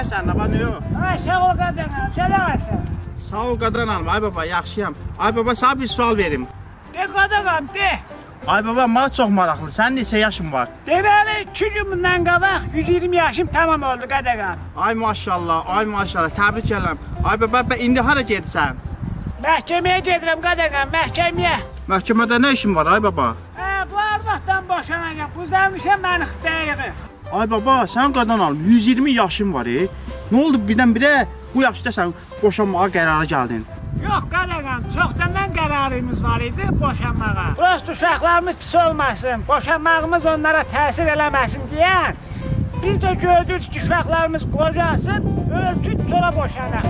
var səndə, var nə yox? Ay sağ ol qadanam, sən nə varsan? Sağ ol qadan alım, ay baba, yaxşıyam. Ay baba, sana bir sual verim. De qadanam, de. Ay baba, mənə çox maraqlı, sənin neçə yaşın var? Deməli 2 gün bundan qabaq 120 yaşım tamam oldu qadanam. Ay maşallah, təbrik edirəm. Ay baba, indi hara gedirsən? Məhkəməyə gedirəm qadanam, məhkəməyə. Məhkəmədə nə işin var, ay baba? Bu arvaqdan boşanacaq, buzlanmışam məni xıttaya yığır. Ay baba, sən qadan alım, 120 yaşın var, Nə oldu birdən-birə bu yaşda sən boşanmağa qərara gəldin? Yox qadanam, çoxdandan qərarımız var idi boşanmağa. Prost uşaqlarımız pis olmasın, boşanmağımız onlara təsir eləməsin deyə biz də gördük ki, uşaqlarımız qocasın, ölçüd sonra boşanaq.